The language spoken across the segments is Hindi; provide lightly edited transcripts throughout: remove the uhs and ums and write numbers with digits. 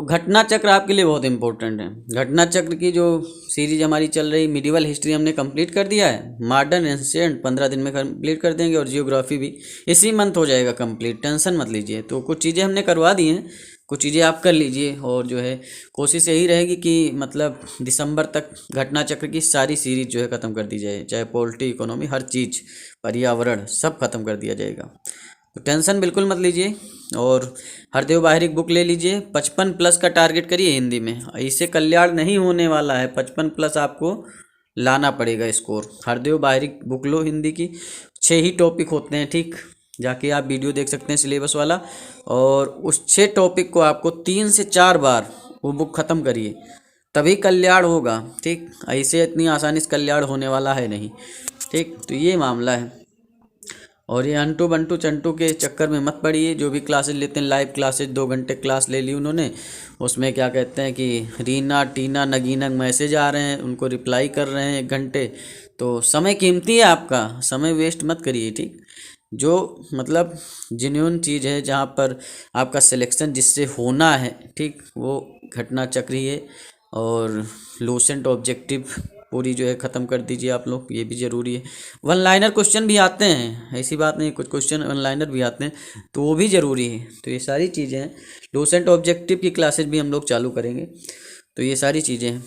तो घटना चक्र आपके लिए बहुत इंपॉर्टेंट है। घटना चक्र की जो सीरीज हमारी चल रही, मिडिवल हिस्ट्री हमने कंप्लीट कर दिया है, मॉडर्न एंशिएंट 15 दिन में कंप्लीट कर देंगे, और जियोग्राफी भी इसी मंथ हो जाएगा कंप्लीट, टेंशन मत लीजिए। तो कुछ चीज़ें हमने करवा दी हैं, कुछ चीज़ें आप कर लीजिए, और जो है कोशिश यही रहेगी कि मतलब दिसंबर तक घटना चक्र की सारी सीरीज जो है ख़त्म कर दी जाए, चाहे पॉलिटी, इकोनॉमी, हर चीज़, पर्यावरण, सब खत्म कर दिया जाएगा। तो टेंशन बिल्कुल मत लीजिए, और हरदेव बाहरिक बुक ले लीजिए। 55+ का टारगेट करिए हिंदी में, इससे कल्याण नहीं होने वाला है, 55+ आपको लाना पड़ेगा स्कोर। हरदेव बाहरिक बुक लो हिंदी की, 6 ही टॉपिक होते हैं, ठीक, जाके आप वीडियो देख सकते हैं सिलेबस वाला, और उस 6 टॉपिक को आपको 3 से 4 बार वो बुक ख़त्म करिए, तभी कल्याण होगा, ठीक। ऐसे इतनी आसानी से कल्याण होने वाला है नहीं, ठीक। तो ये मामला है, और ये अंटू बंटू चंटू के चक्कर में मत पड़िए। जो भी क्लासेज लेते हैं, लाइव क्लासेज 2 घंटे क्लास ले ली उन्होंने, उसमें क्या कहते हैं कि रीना, टीना, नगीना मैसेज आ रहे हैं, उनको रिप्लाई कर रहे हैं 1 घंटे। तो समय कीमती है आपका, समय वेस्ट मत करिए, ठीक। जो मतलब जेन्युइन चीज़ है, जहाँ पर आपका सिलेक्शन जिससे होना है, ठीक, वो घटना चक्र ही है। और लूसेंट ऑब्जेक्टिव पूरी जो है ख़त्म कर दीजिए आप लोग, ये भी ज़रूरी है। वन लाइनर क्वेश्चन भी आते हैं, ऐसी बात नहीं, कुछ क्वेश्चन वन लाइनर भी आते हैं, तो वो भी ज़रूरी है। तो ये सारी चीज़ें हैं। लूसेंट ऑब्जेक्टिव की क्लासेज भी हम लोग चालू करेंगे। तो ये सारी चीज़ें हैं,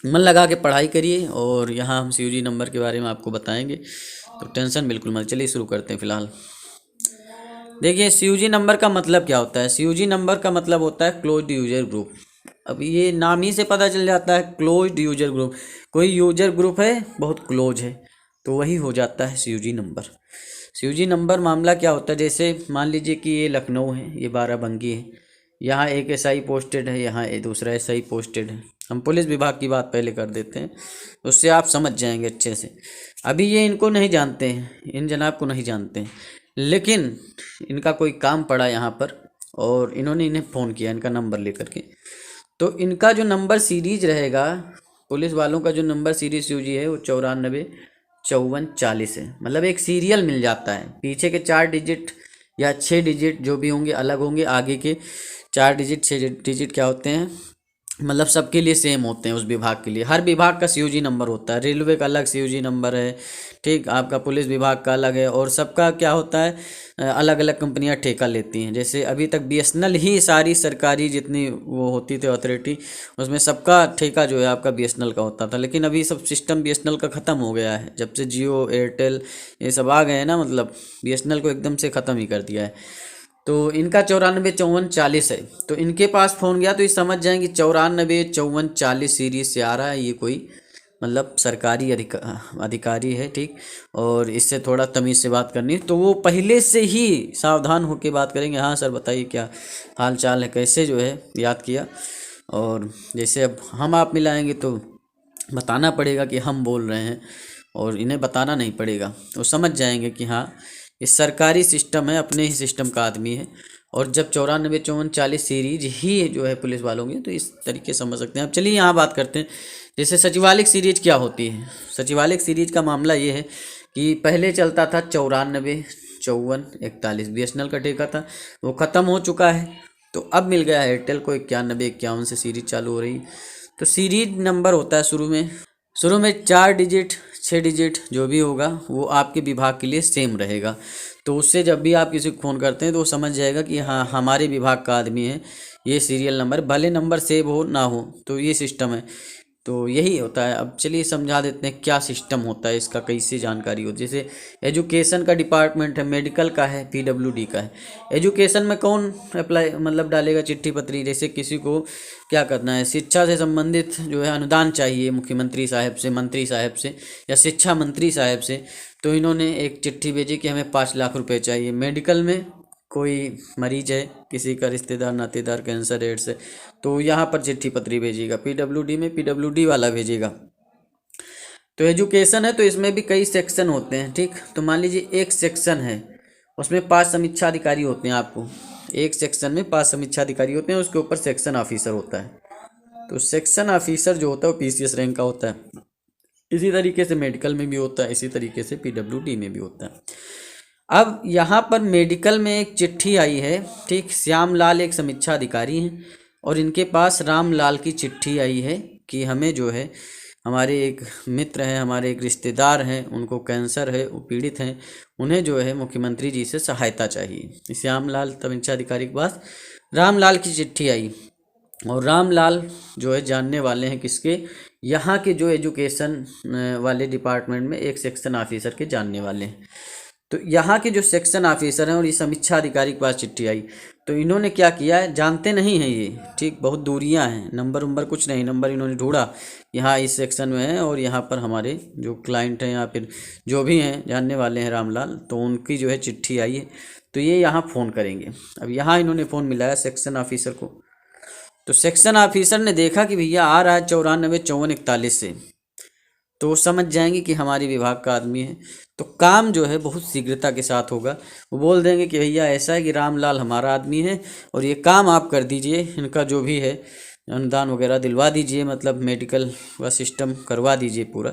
मन लगा के पढ़ाई करिए, और यहाँ हम CUG नंबर के बारे में आपको बताएंगे, तो टेंशन बिल्कुल मत। चलिए शुरू करते हैं। फ़िलहाल देखिए, CUG नंबर का मतलब क्या होता है। CUG नंबर का मतलब होता है क्लोज्ड यूजर ग्रुप। अब ये नाम ही से पता चल जाता है, क्लोज्ड यूजर ग्रुप। कोई यूजर ग्रुप है बहुत क्लोज है, तो वही हो जाता है CUG नंबर। CUG नंबर मामला क्या होता है, जैसे मान लीजिए कि ये लखनऊ है, ये बाराबंकी है, यहाँ एक SI पोस्टेड है, यहाँ दूसरा SI पोस्टेड है। हम पुलिस विभाग की बात पहले कर देते हैं, उससे आप समझ जाएंगे अच्छे से। अभी ये इनको नहीं जानते हैं, इन जनाब को नहीं जानते हैं, लेकिन इनका कोई काम पड़ा यहाँ पर, और इन्होंने इन्हें फ़ोन किया इनका नंबर लेकर के। तो इनका जो नंबर सीरीज रहेगा, पुलिस वालों का जो नंबर सीरीज CUG है, वो 945440 है। मतलब एक सीरियल मिल जाता है, पीछे के 4 डिजिट या 6 डिजिट जो भी होंगे अलग होंगे, आगे के 4 डिजिट 6 डिजिट क्या होते हैं, मतलब सबके लिए सेम होते हैं। उस विभाग के लिए हर विभाग का CUG नंबर होता है। रेलवे का अलग CUG नंबर है, ठीक, आपका पुलिस विभाग का अलग है, और सबका क्या होता है, अलग अलग कंपनियां ठेका लेती हैं। जैसे अभी तक BSNL ही सारी सरकारी जितनी वो होती थी अथॉरिटी, उसमें सबका ठेका जो है आपका BSNL का होता था। लेकिन अभी सब सिस्टम BSNL का ख़त्म हो गया है, जब से जियो, एयरटेल ये सब आ गए हैं ना, मतलब BSNL को एकदम से ख़त्म ही कर दिया है। तो इनका 945440 है। तो इनके पास फ़ोन गया तो ये समझ जाएंगे 945440 सीरीज से आ रहा है, ये कोई मतलब सरकारी अधिकारी है, ठीक। और इससे थोड़ा तमीज़ से बात करनी है, तो वो पहले से ही सावधान होकर बात करेंगे। हाँ सर बताइए क्या हाल चाल है, कैसे जो है याद किया। और जैसे अब हम आप मिलाएंगे तो बताना पड़ेगा कि हम बोल रहे हैं, और इन्हें बताना नहीं पड़ेगा, तो समझ जाएंगे कि हाँ ये सरकारी सिस्टम है, अपने ही सिस्टम का आदमी है। और जब 945440 सीरीज ही जो है पुलिस वालों की, तो इस तरीके समझ सकते हैं। अब चलिए यहाँ बात करते हैं, जैसे सचिवालय सीरीज क्या होती है। सचिवालय सीरीज का मामला ये है कि पहले चलता था 945441 BSNL का ठेका था, वो ख़त्म हो चुका है। तो अब मिल गया एयरटेल को 9151 से सीरीज चालू हो रही। तो सीरीज नंबर होता है शुरू में 4 डिजिट 6 डिजिट जो भी होगा वो आपके विभाग के लिए सेम रहेगा। तो उससे जब भी आप किसी को फ़ोन करते हैं तो वो समझ जाएगा कि हाँ हमारे विभाग का आदमी है, ये सीरियल नंबर, भले नंबर सेव हो ना हो, तो ये सिस्टम है। तो यही होता है। अब चलिए समझा देते हैं क्या सिस्टम होता है इसका, कैसे जानकारी होती है। जैसे एजुकेशन का डिपार्टमेंट है, मेडिकल का है, PWD का है। एजुकेशन में कौन अप्लाई मतलब डालेगा चिट्ठी पत्री, जैसे किसी को क्या करना है, शिक्षा से संबंधित जो है अनुदान चाहिए मुख्यमंत्री साहब से, मंत्री साहब से, या शिक्षा मंत्री साहब से, तो इन्होंने एक चिट्ठी भेजी कि हमें 5 लाख रुपए चाहिए। मेडिकल में कोई मरीज है, किसी का रिश्तेदार नातेदार कैंसर एड्स है, तो यहाँ पर चिट्ठी पत्री भेजिएगा। PWD में PWD वाला भेजिएगा। तो एजुकेशन है तो इसमें भी कई सेक्शन होते हैं, ठीक। तो मान लीजिए एक सेक्शन है, उसमें 5 समीक्षा अधिकारी होते हैं। आपको एक सेक्शन में 5 समीक्षा अधिकारी होते हैं, उसके ऊपर सेक्शन ऑफिसर होता है। तो सेक्शन ऑफिसर जो होता है वो PCS रैंक का होता है। इसी तरीके से मेडिकल में भी होता है, इसी तरीके से PWD में भी होता है। अब यहाँ पर मेडिकल में एक चिट्ठी आई है, ठीक। श्यामलाल एक समीक्षा अधिकारी हैं, और इनके पास रामलाल की चिट्ठी आई है कि हमें जो है हमारे एक मित्र हैं, हमारे एक रिश्तेदार हैं, उनको कैंसर है, वो पीड़ित हैं, उन्हें जो है मुख्यमंत्री जी से सहायता चाहिए। श्यामलाल तमिंचा अधिकारी के पास रामलाल की चिट्ठी आई और रामलाल जो है जानने वाले हैं किसके, यहाँ के जो एजुकेशन वाले डिपार्टमेंट में एक सेक्शन ऑफिसर के जानने वाले हैं। तो यहाँ के जो सेक्शन ऑफिसर हैं और ये समीक्षा अधिकारी के पास चिट्ठी आई, तो इन्होंने क्या किया है, जानते नहीं हैं ये, ठीक, बहुत दूरियां हैं, नंबर उम्बर कुछ नहीं, नंबर इन्होंने ढूंढा यहाँ इस सेक्शन में है और यहाँ पर हमारे जो क्लाइंट हैं या फिर जो भी हैं जानने वाले हैं रामलाल, तो उनकी जो है चिट्ठी आई है, तो ये यहाँ फ़ोन करेंगे। अब यहाँ इन्होंने फ़ोन मिलाया सेक्शन ऑफिसर को, तो सेक्शन ऑफिसर ने देखा कि भैया आ रहा है 945441 से, तो वो समझ जाएंगे कि हमारे विभाग का आदमी है, तो काम जो है बहुत शीघ्रता के साथ होगा। वो बोल देंगे कि भैया ऐसा है कि रामलाल हमारा आदमी है और ये काम आप कर दीजिए, इनका जो भी है अनुदान वगैरह दिलवा दीजिए, मतलब मेडिकल का सिस्टम करवा दीजिए पूरा,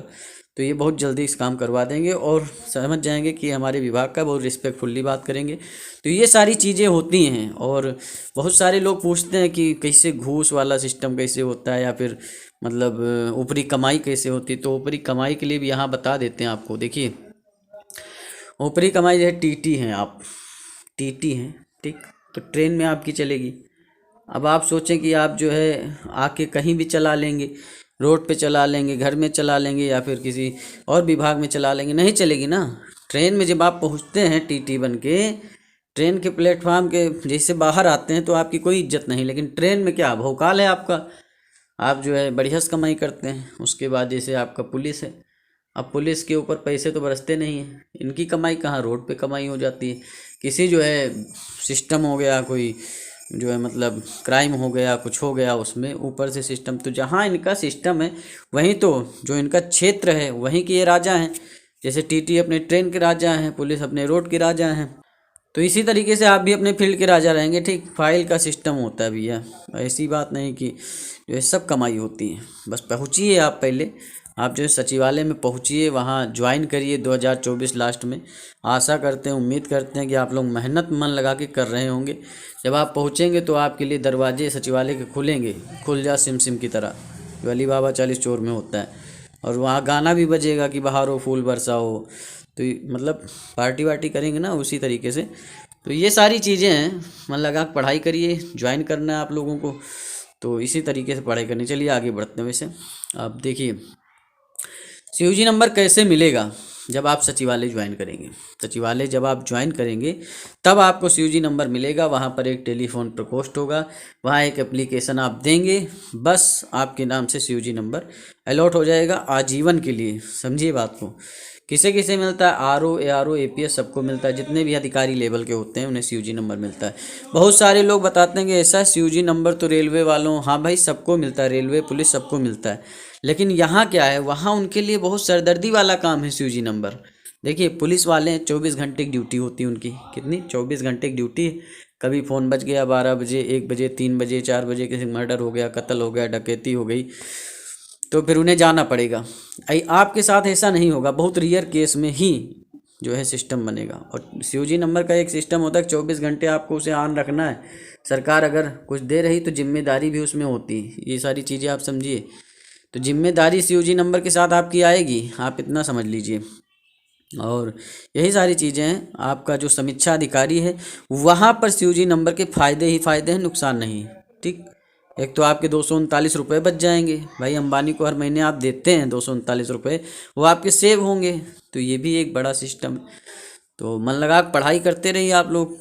तो ये बहुत जल्दी इस काम करवा देंगे और समझ जाएंगे कि हमारे विभाग का, बहुत रिस्पेक्टफुल्ली बात करेंगे। तो ये सारी चीज़ें होती हैं और बहुत सारे लोग पूछते हैं कि कैसे घूस वाला सिस्टम कैसे होता है या फिर मतलब ऊपरी कमाई कैसे होती है। तो ऊपरी कमाई के लिए भी यहाँ बता देते हैं आपको। देखिए ऊपरी कमाई जो है टीटी हैं, आप टीटी हैं, ठीक, तो ट्रेन में आपकी चलेगी। अब आप सोचें कि आप जो है आके कहीं भी चला लेंगे, रोड पे चला लेंगे, घर में चला लेंगे या फिर किसी और विभाग में चला लेंगे, नहीं चलेगी ना। ट्रेन में जब आप पहुंचते हैं टीटी बन के, ट्रेन के प्लेटफार्म के जैसे बाहर आते हैं तो आपकी कोई इज्जत नहीं, लेकिन ट्रेन में क्या भौकाल है आपका, आप जो है बढ़िया से कमाई करते हैं। उसके बाद जैसे आपका पुलिस है, अब पुलिस के ऊपर पैसे तो बरसते नहीं हैं, इनकी कमाई कहाँ, रोड पे कमाई हो जाती है। किसी जो है सिस्टम हो गया, कोई जो है मतलब क्राइम हो गया, कुछ हो गया, उसमें ऊपर से सिस्टम, तो जहाँ इनका सिस्टम है वहीं तो जो इनका क्षेत्र है वहीं के ये राजा हैं। जैसे टीटी अपने ट्रेन के राजा हैं, पुलिस अपने रोड के राजा हैं, तो इसी तरीके से आप भी अपने फील्ड के राजा रहेंगे, ठीक। फाइल का सिस्टम होता है भैया, ऐसी बात नहीं कि जो है सब कमाई होती है। बस पहुँचिए आप, पहले आप जो है सचिवालय में पहुँचिए, वहाँ ज्वाइन करिए 2024 लास्ट में। आशा करते हैं, उम्मीद करते हैं कि आप लोग मेहनत मन लगा के कर रहे होंगे। जब आप पहुँचेंगे तो आपके लिए दरवाजे सचिवालय के खुलेंगे, खुल जा सिम सिम की तरह, जो अली बाबा 40 चोर में होता है, और वहाँ गाना भी बजेगा कि बहारो फूल बरसाओ, तो मतलब पार्टी वार्टी करेंगे ना उसी तरीके से। तो ये सारी चीज़ें हैं, मन लगा के पढ़ाई करिए, ज्वाइन करना है आप लोगों को, तो इसी तरीके से पढ़ाई करनी। चलिए आगे बढ़ते हैं। वैसे आप देखिए सीयूजी नंबर कैसे मिलेगा, जब आप सचिवालय ज्वाइन करेंगे। सचिवालय जब आप ज्वाइन करेंगे तब आपको सीयूजी नंबर मिलेगा। वहाँ पर एक टेलीफोन प्रकोष्ठ होगा, वहाँ एक एप्लीकेशन आप देंगे, बस आपके नाम से सीयूजी नंबर अलॉट हो जाएगा आजीवन के लिए। समझिए बात को। किसे किसे मिलता है, आरओ, एआरओ, एपीएस सबको मिलता है, जितने भी अधिकारी लेवल के होते हैं उन्हें सीयूजी नंबर मिलता है। बहुत सारे लोग बताते हैं कि ऐसा सीयूजी नंबर तो रेलवे वालों, हाँ भाई सबको मिलता है, रेलवे पुलिस सबको मिलता है, लेकिन यहाँ क्या है, वहाँ उनके लिए बहुत सरदर्दी वाला काम है सीयूजी नंबर। देखिए पुलिस वाले 24 घंटे की ड्यूटी होती है उनकी, कितनी, 24 घंटे की ड्यूटी है। कभी फ़ोन बज गया 12 बजे, 1 बजे, 3 बजे, 4 बजे, किसी मर्डर हो गया, कत्ल हो गया, डकैती हो गई, तो फिर उन्हें जाना पड़ेगा। आपके साथ ऐसा नहीं होगा, बहुत रेयर केस में ही जो है सिस्टम बनेगा। और सीयूजी नंबर का एक सिस्टम होता है, 24 घंटे आपको उसे ऑन रखना है। सरकार अगर कुछ दे रही तो जिम्मेदारी भी उसमें होती है, ये सारी चीज़ें आप समझिए। तो जिम्मेदारी सीयूजी नंबर के साथ आपकी आएगी, आप इतना समझ लीजिए। और यही सारी चीज़ें हैं। आपका जो समीक्षा अधिकारी है वहाँ पर सीयूजी नंबर के फ़ायदे ही फ़ायदे हैं, नुकसान नहीं, ठीक। एक तो आपके 239 रुपये बच जाएंगे, भाई अंबानी को हर महीने आप देते हैं 239 रुपये, वो आपके सेव होंगे, तो ये भी एक बड़ा सिस्टम है। तो मन लगा पढ़ाई करते रहिए आप लोग,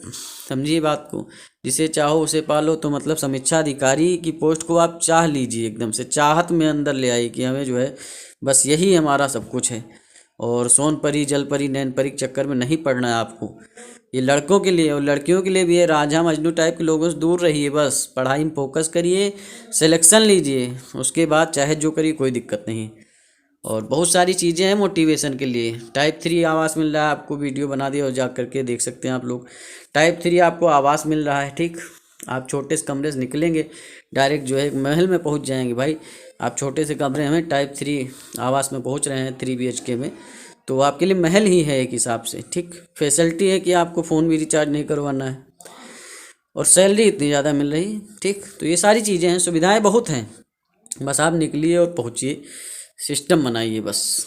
समझिए बात को। जिसे चाहो उसे पालो, तो मतलब समीक्षा अधिकारी की पोस्ट को आप चाह लीजिए, एकदम से चाहत में अंदर ले आइए कि हमें जो है बस यही हमारा सब कुछ है। और सोनपरी, जलपरी, नैनपरी के चक्कर में नहीं पड़ना है आपको। ये लड़कों के लिए और लड़कियों के लिए भी है, राजा मजनू टाइप के लोगों से दूर रहिए, बस पढ़ाई में फोकस करिए, सिलेक्शन लीजिए, उसके बाद चाहे जो करिए कोई दिक्कत नहीं। और बहुत सारी चीज़ें हैं मोटिवेशन के लिए। टाइप 3 आवास मिल रहा है आपको, वीडियो बना दिया और जा करके देख सकते हैं आप लोग। टाइप 3 आपको आवास मिल रहा है, ठीक। आप छोटे से कमरे से निकलेंगे, डायरेक्ट जो है महल में पहुंच जाएंगे। भाई आप छोटे से कमरे में टाइप 3 आवास में पहुंच रहे हैं 3 BHK में, तो आपके लिए महल ही है एक हिसाब से, ठीक। फैसिलिटी है कि आपको फ़ोन भी रिचार्ज नहीं करवाना है। और सैलरी इतनी ज़्यादा मिल रही, ठीक। तो ये सारी चीज़ें हैं, सुविधाएं बहुत हैं, बस आप निकलिए और पहुँचिए, सिस्टम बनाइए बस।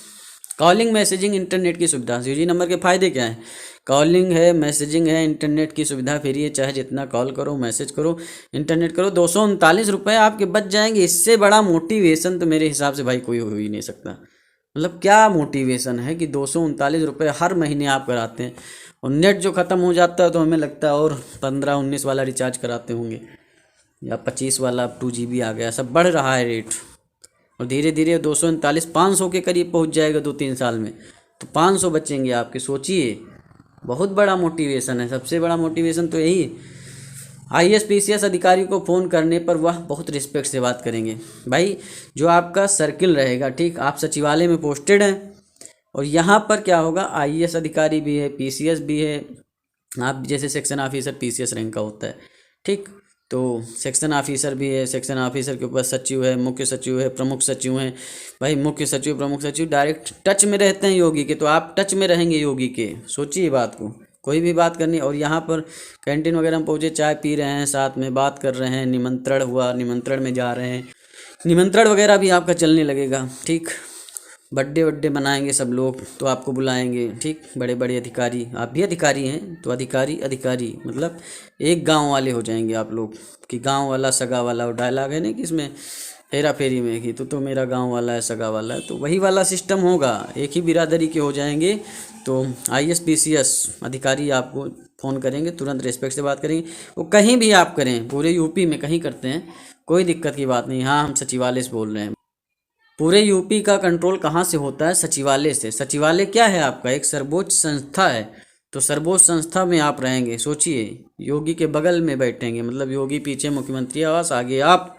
कॉलिंग, मैसेजिंग, इंटरनेट की सुविधा। सीजी नंबर के फ़ायदे क्या हैं? कॉलिंग है, मैसेजिंग है, इंटरनेट की सुविधा फ्री है, चाहे जितना कॉल करो, मैसेज करो, इंटरनेट करो। 239 रुपये आपके बच जाएंगे। इससे बड़ा मोटिवेशन तो मेरे हिसाब से भाई कोई हो ही नहीं सकता। मतलब क्या मोटिवेशन है कि 239 रुपये हर महीने आप कराते हैं, और नेट जो ख़त्म हो जाता है तो हमें लगता है और 15-19 वाला रिचार्ज कराते होंगे, या 25 वाला, अब 2 GB आ गया। सब बढ़ रहा है रेट, और धीरे धीरे 239 500 के करीब पहुंच जाएगा 2-3 साल में, तो 500 बचेंगे आपके। सोचिए, बहुत बड़ा मोटिवेशन है। सबसे बड़ा मोटिवेशन तो यही है। IAS PCS अधिकारी को फ़ोन करने पर वह बहुत रिस्पेक्ट से बात करेंगे। भाई जो आपका सर्किल रहेगा, ठीक, आप सचिवालय में पोस्टेड हैं, और यहाँ पर क्या होगा, IAS अधिकारी भी है, PCS भी है, आप जैसे सेक्शन ऑफिसर PCS रैंक का होता है, ठीक। तो सेक्शन ऑफिसर भी है, सेक्शन ऑफिसर के ऊपर सचिव है, मुख्य सचिव है, प्रमुख सचिव हैं। भाई मुख्य सचिव, प्रमुख सचिव डायरेक्ट टच में रहते हैं योगी के, तो आप टच में रहेंगे योगी के। सोचिए बात को, कोई भी बात करनी। और यहाँ पर कैंटीन वगैरह में पहुँचे, चाय पी रहे हैं, साथ में बात कर रहे हैं, निमंत्रण हुआ, निमंत्रण में जा रहे हैं, निमंत्रण वगैरह भी आपका चलने लगेगा, ठीक। बर्थडे मनाएंगे सब लोग तो आपको बुलाएंगे, ठीक। बड़े बड़े अधिकारी, आप भी अधिकारी हैं, तो अधिकारी मतलब एक गांव वाले हो जाएंगे आप लोग, कि गांव वाला सगा वाला। और डायलॉग है ना कि इसमें हेरा फेरी में कि तो मेरा गांव वाला है, सगा वाला है, तो वही वाला सिस्टम होगा, एक ही बिरादरी के हो जाएंगे। तो IAS PCS अधिकारी आपको फ़ोन करेंगे, तुरंत रिस्पेक्ट से बात करेंगे। वो कहीं भी आप करें, पूरे यूपी में कहीं करते हैं, कोई दिक्कत की बात नहीं। हाँ, हम सचिवालय से बोल रहे हैं। पूरे यूपी का कंट्रोल कहाँ से होता है? सचिवालय से। सचिवालय क्या है आपका? एक सर्वोच्च संस्था है, तो सर्वोच्च संस्था में आप रहेंगे। सोचिए, योगी के बगल में बैठेंगे, मतलब योगी पीछे मुख्यमंत्री आवास, आगे आप,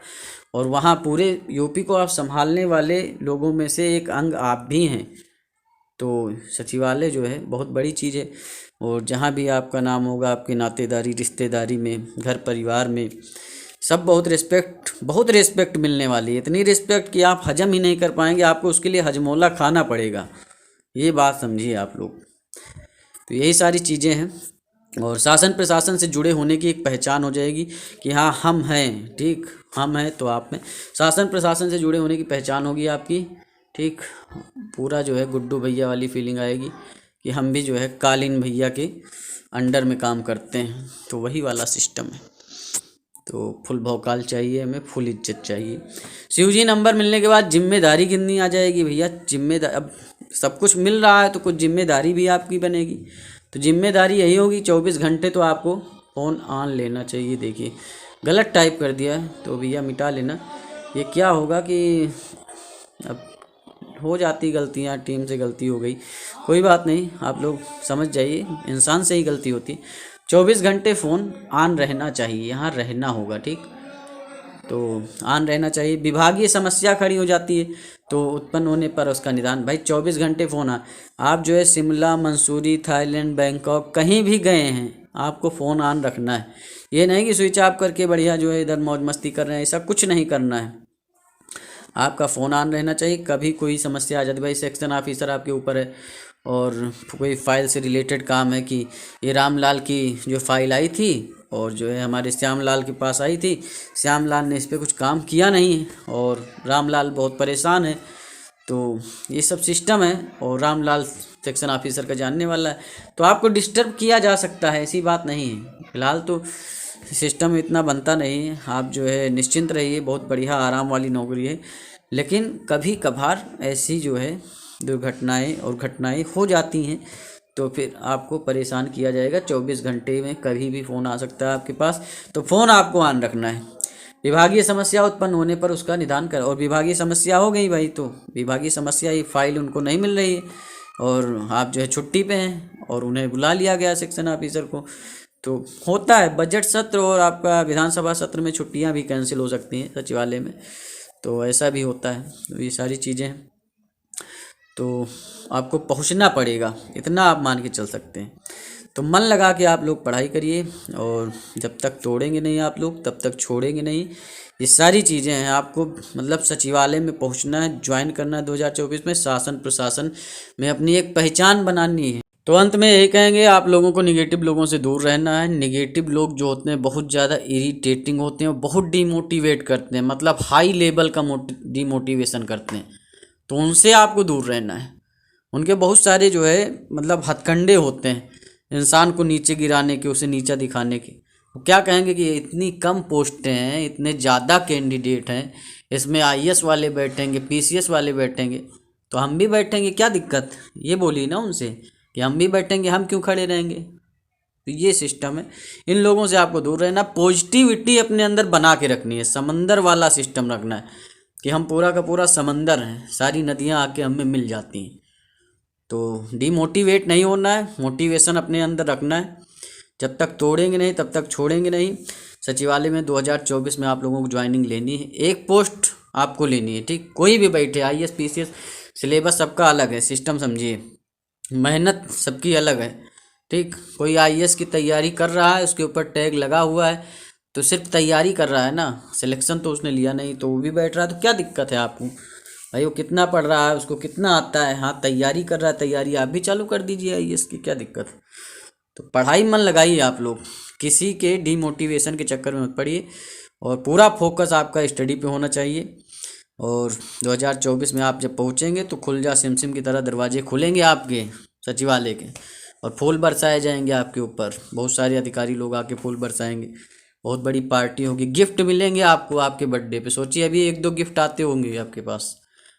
और वहाँ पूरे यूपी को आप संभालने वाले लोगों में से एक अंग आप भी हैं। तो सचिवालय जो है बहुत बड़ी चीज़ है, और जहाँ भी आपका नाम होगा, आपकी नातेदारी, रिश्तेदारी में, घर परिवार में, सब बहुत रिस्पेक्ट मिलने वाली है। इतनी रिस्पेक्ट कि आप हजम ही नहीं कर पाएंगे, आपको उसके लिए हजमोला खाना पड़ेगा। ये बात समझिए आप लोग। तो यही सारी चीज़ें हैं, और शासन प्रशासन से जुड़े होने की एक पहचान हो जाएगी कि हाँ हम हैं, ठीक, हम हैं। तो आप में शासन प्रशासन से जुड़े होने की पहचान होगी आपकी, ठीक। पूरा जो है गुड्डू भैया वाली फीलिंग आएगी कि हम भी जो है कालीन भैया के अंडर में काम करते हैं, तो वही वाला सिस्टम है। तो फुल भौकाल चाहिए हमें, फुल इज्जत चाहिए। शिवजी नंबर मिलने के बाद जिम्मेदारी कितनी आ जाएगी भैया? जिम्मेदारी, अब सब कुछ मिल रहा है तो कुछ जिम्मेदारी भी आपकी बनेगी। तो जिम्मेदारी यही होगी, 24 घंटे तो आपको फ़ोन ऑन लेना चाहिए। देखिए गलत टाइप कर दिया है तो भैया मिटा लेना। ये क्या होगा कि अब हो जाती गलतियाँ, टीम से गलती हो गई, कोई बात नहीं, आप लोग समझ जाइए, इंसान से ही गलती होती। 24 घंटे फ़ोन ऑन रहना चाहिए, यहाँ रहना होगा, ठीक। तो ऑन रहना चाहिए। विभागीय समस्या खड़ी हो जाती है तो उत्पन्न होने पर उसका निदान। भाई 24 घंटे फ़ोन आप जो है शिमला, मंसूरी, थाईलैंड, बैंकॉक कहीं भी गए हैं, आपको फ़ोन ऑन रखना है। ये नहीं कि स्विच ऑफ करके बढ़िया जो है इधर मौज मस्ती कर रहे हैं, ऐसा कुछ नहीं करना है। आपका फ़ोन ऑन रहना चाहिए। कभी कोई समस्या आ जाती, भाई सेक्शन ऑफिसर आपके ऊपर है और कोई फाइल से रिलेटेड काम है कि ये रामलाल की जो फाइल आई थी और जो है हमारे श्यामलाल के पास आई थी, श्यामलाल ने इस पर कुछ काम किया नहीं है और रामलाल बहुत परेशान है, तो ये सब सिस्टम है और रामलाल सेक्शन ऑफिसर का जानने वाला है, तो आपको डिस्टर्ब किया जा सकता है, ऐसी बात नहीं है। फिलहाल तो सिस्टम इतना बनता नहीं है, आप जो है निश्चिंत रहिए, बहुत बढ़िया आराम वाली नौकरी है। लेकिन कभी कभार ऐसी जो है दुर्घटनाएं और घटनाएं हो जाती हैं तो फिर आपको परेशान किया जाएगा। 24 घंटे में कभी भी फ़ोन आ सकता है आपके पास, तो फ़ोन आपको ऑन रखना है। विभागीय समस्या उत्पन्न होने पर उसका निदान कर, और विभागीय समस्या हो गई भाई, तो विभागीय समस्या, ये फाइल उनको नहीं मिल रही है और आप जो है छुट्टी पे हैं और उन्हें बुला लिया गया सेक्शन ऑफिसर को, तो होता है बजट सत्र और आपका विधानसभा सत्र में छुट्टियां भी कैंसिल हो सकती हैं सचिवालय में, तो ऐसा भी होता है। तो ये सारी चीज़ें हैं, तो आपको पहुंचना पड़ेगा, इतना आप मान के चल सकते हैं। तो मन लगा के आप लोग पढ़ाई करिए, और जब तक तोड़ेंगे नहीं आप लोग तब तक छोड़ेंगे नहीं। ये सारी चीज़ें हैं, आपको मतलब सचिवालय में पहुंचना है, ज्वाइन करना है 2024 में, शासन प्रशासन में अपनी एक पहचान बनानी है। तो अंत में यही कहेंगे, आप लोगों को निगेटिव लोगों से दूर रहना है। निगेटिव लोग जो होते हैं बहुत ज़्यादा इरिटेटिंग होते हैं, बहुत डीमोटिवेट करते हैं, मतलब हाई लेवल का डीमोटिवेशन करते हैं, तो उनसे आपको दूर रहना है। उनके बहुत सारे जो है मतलब हथकंडे होते हैं इंसान को नीचे गिराने के, उसे नीचा दिखाने के। वो क्या कहेंगे कि इतनी कम पोस्टें हैं, इतने ज़्यादा कैंडिडेट हैं, इसमें आईएएस वाले बैठेंगे, पीसीएस वाले बैठेंगे, तो हम भी बैठेंगे, क्या दिक्कत। ये बोली ना उनसे कि हम भी बैठेंगे, हम क्यों खड़े रहेंगे। तो ये सिस्टम है, इन लोगों से आपको दूर रहना। पॉजिटिविटी अपने अंदर बना के रखनी है, समंदर वाला सिस्टम रखना है कि हम पूरा का पूरा समंदर हैं, सारी नदियाँ आके हमें मिल जाती हैं। तो डीमोटिवेट नहीं होना है, मोटिवेशन अपने अंदर रखना है। जब तक तोड़ेंगे नहीं तब तक छोड़ेंगे नहीं। सचिवालय में 2024 में आप लोगों को ज्वाइनिंग लेनी है, एक पोस्ट आपको लेनी है, ठीक। कोई भी बैठे, आईएएस पीसीएस, सिलेबस सबका अलग है, सिस्टम समझिए, मेहनत सबकी अलग है, ठीक। कोई आईएएस की तैयारी कर रहा है, उसके ऊपर टैग लगा हुआ है, तो सिर्फ तैयारी कर रहा है ना, सिलेक्शन तो उसने लिया नहीं, तो वो भी बैठ रहा है, तो क्या दिक्कत है आपको भाई। वो कितना पढ़ रहा है, उसको कितना आता है, हाँ तैयारी कर रहा है, तैयारी आप भी चालू कर दीजिए आईएएस की, क्या दिक्कत है। तो पढ़ाई मन लगाइए आप लोग, किसी के डीमोटिवेशन के चक्कर में मत पड़िए, और पूरा फोकस आपका स्टडी पे होना चाहिए। और 2024 में आप जब पहुँचेंगे तो खुल जा सिमसिम की तरह दरवाजे खुलेंगे आपके सचिवालय के, और फूल बरसाए जाएंगे आपके ऊपर, बहुत सारे अधिकारी लोग आके फूल बरसाएंगे, बहुत बड़ी पार्टी होगी, गिफ्ट मिलेंगे आपको आपके बर्थडे पे। सोचिए अभी 1-2 गिफ्ट आते होंगे आपके पास,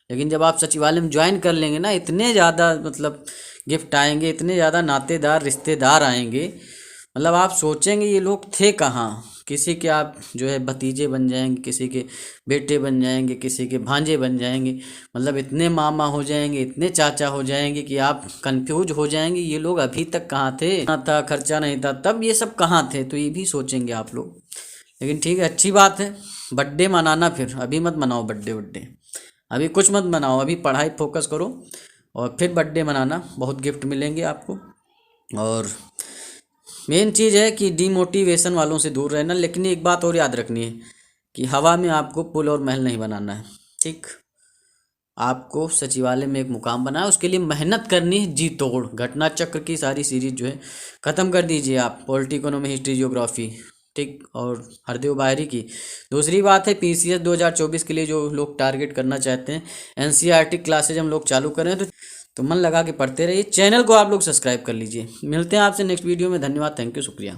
लेकिन जब आप सचिवालय में ज्वाइन कर लेंगे ना, इतने ज़्यादा मतलब गिफ्ट आएंगे, इतने ज़्यादा नातेदार रिश्तेदार आएंगे, मतलब आप सोचेंगे ये लोग थे कहाँ। किसी के आप जो है भतीजे बन जाएंगे, किसी के बेटे बन जाएंगे, किसी के भांजे बन जाएंगे, मतलब इतने मामा हो जाएंगे, इतने चाचा हो जाएंगे कि आप कंफ्यूज हो जाएंगे, ये लोग अभी तक कहाँ थे, ना था खर्चा नहीं था तब, ये सब कहाँ थे, तो ये भी सोचेंगे आप लोग। लेकिन ठीक है, अच्छी बात है, बर्थडे मनाना, फिर अभी मत मनाओ बर्थडे, अभी कुछ मत मनाओ, अभी पढ़ाई फोकस करो और फिर बर्थडे मनाना, बहुत गिफ्ट मिलेंगे आपको। और मेन चीज़ है कि डीमोटिवेशन वालों से दूर रहना। लेकिन एक बात और याद रखनी है कि हवा में आपको पुल और महल नहीं बनाना है, ठीक। आपको सचिवालय में एक मुकाम बनाना है, उसके लिए मेहनत करनी है जी तोड़। घटना चक्र की सारी सीरीज जो है ख़त्म कर दीजिए आप, पॉलिटी, इकोनॉमी, हिस्ट्री, जियोग्राफी, ठीक। और हरदेव बाहरी की। दूसरी बात है पीसीएस 2024 के लिए जो लोग टारगेट करना चाहते हैं, एनसीईआरटी क्लासेज हम लोग चालू करें, तो मन लगा के पढ़ते रहिए। चैनल को आप लोग सब्सक्राइब कर लीजिए। मिलते हैं आपसे नेक्स्ट वीडियो में। धन्यवाद, थैंक यू, शुक्रिया।